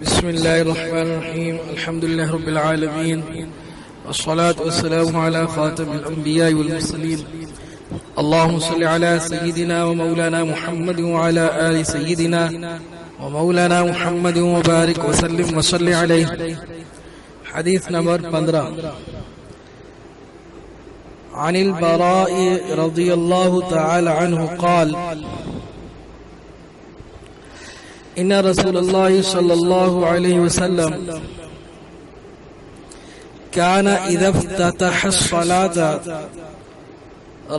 بسم الله الرحمن الرحيم. الحمد لله رب العالمين، والصلاة والسلام على خاتم الأنبياء والمرسلين. اللهم صل على سيدنا ومولانا محمد وعلى آل سيدنا ومولانا محمد وبارك وسلم وصل عليه. حديث نمبر 15. عن البراء رضي الله تعالى عنه قال: إن رسول الله صلى الله عليه وسلم كان إذا افتتح الصلاة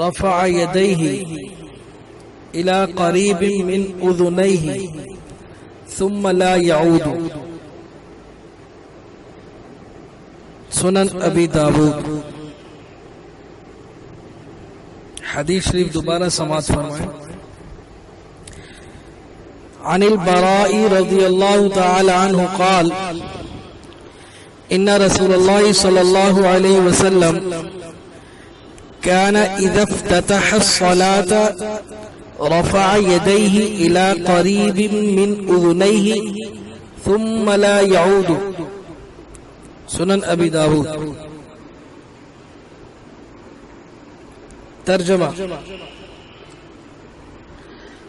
رفع يديه إلى قريب من أذنيه ثم لا يعود. سنن ابی داود. حدیث شریف دوبارہ سماعت فرمائیں. عن البراء رضی اللہ تعالی عنہ قال: ان رسول اللہ صلی اللہ علیہ وسلم كان اذا افتتح الصلاة رفع يديه الى قریب من اذنیہ ثم لا يعود. سنن ابی داود. ترجمہ: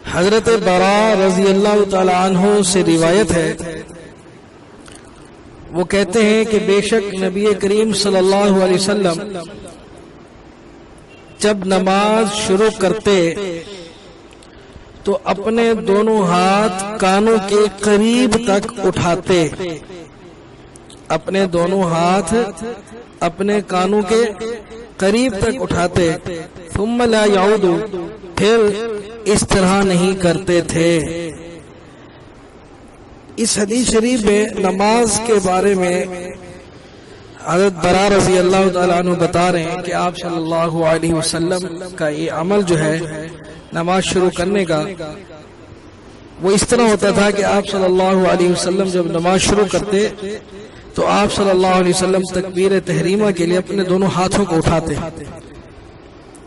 حضرت براء رضی اللہ تعالی عنہ سے روایت ہے، وہ کہتے ہیں کہ بے شک نبی کریم صلی اللہ علیہ وسلم جب نماز شروع کرتے تو اپنے دونوں ہاتھ کانوں کے قریب تک اٹھاتے. اپنے دونوں ہاتھ اپنے کانوں کے قریب تک اٹھاتے. ثم لا يعود، پھر اس طرح نہیں کرتے تھے. اس حدیث شریف میں نماز کے بارے میں حضرت براء رضی اللہ تعالیٰ عنہ بتا رہے ہیں کہ آپ صلی اللہ علیہ وسلم کا یہ عمل جو ہے نماز شروع کرنے کا، وہ اس طرح ہوتا تھا کہ آپ صلی اللہ علیہ وسلم جب نماز شروع کرتے تو آپ صلی اللہ علیہ وسلم تکبیر تحریمہ کے لیے اپنے دونوں ہاتھوں کو اٹھاتے.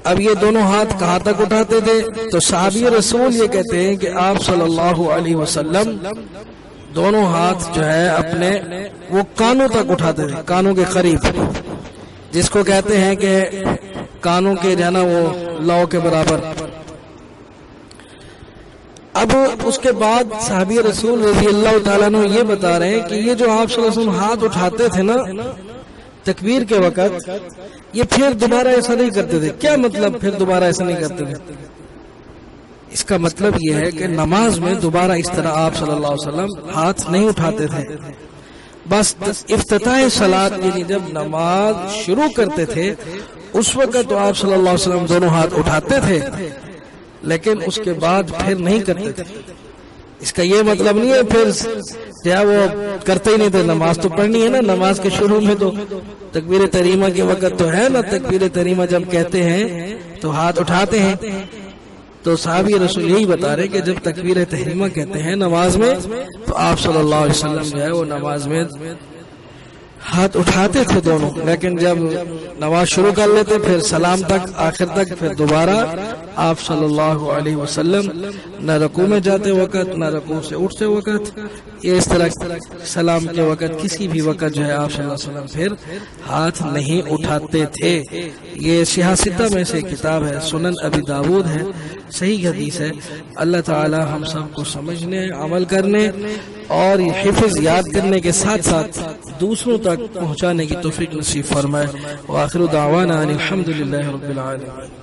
اب یہ دونوں ہاتھ کہاں تک اٹھاتے تھے؟ تو صحابی رسول یہ کہتے ہیں کہ آپ صلی اللہ علیہ وسلم دونوں ہاتھ جو ہے اپنے وہ کانوں تک اٹھاتے تھے، کانوں کے قریب، جس کو کہتے ہیں کہ کانوں کے جو ہے نا وہ لو کے برابر. اب اس کے بعد صحابی رسول رضی اللہ تعالیٰ عنہ یہ بتا رہے ہیں کہ یہ جو آپ صلی اللہ علیہ وسلم ہاتھ اٹھاتے تھے نا تکبیر کے وقت، یہ پھر دوبارہ ایسا نہیں کرتے تھے. کیا مطلب پھر دوبارہ ایسا نہیں کرتے تھے؟ اس کا مطلب یہ ہے کہ نماز میں دوبارہ اس طرح آپ صلی اللہ علیہ وسلم ہاتھ نہیں اٹھاتے تھے. بس افتتاح صلاۃ یعنی جب نماز شروع کرتے تھے اس وقت تو آپ صلی اللہ علیہ وسلم دونوں ہاتھ اٹھاتے تھے، لیکن اس کے بعد پھر نہیں کرتے تھے. اس کا یہ مطلب نہیں ہے پھر کیا وہ کرتے ہی نہیں تھے. نماز تو پڑھنی ہے نا. نماز کے شروع میں تو تکبیر تحریمہ کے وقت تو ہے نا، تکبیر تحریمہ جب کہتے ہیں تو ہاتھ اٹھاتے ہیں. تو صحابی رسول یہی بتا رہے کہ جب تکبیر تحریمہ کہتے ہیں نماز میں تو آپ صلی اللہ علیہ وسلم جو ہے وہ نماز میں ہاتھ اٹھاتے تھے دونوں، لیکن جب نماز شروع کر لیتے پھر سلام تک آخر تک پھر دوبارہ آپ صلی اللہ علیہ وسلم نہ رکوع میں جاتے وقت نہ رکوع سے اٹھتے وقت، یہ اس طرح سلام کے وقت کسی بھی وقت جو ہے آپ صلی اللہ علیہ وسلم پھر ہاتھ نہیں اٹھاتے تھے. یہ سیاستہ میں سے کتاب ہے، سنن ابی داود ہے، صحیح حدیث ہے. اللہ تعالی ہم سب کو سمجھنے، عمل کرنے اور یہ حفظ یاد کرنے کے ساتھ ساتھ دوسروں تک پہنچانے کی توفیق نصیب فرمائے. وآخر دعوانا ان الحمد للہ رب العالمین.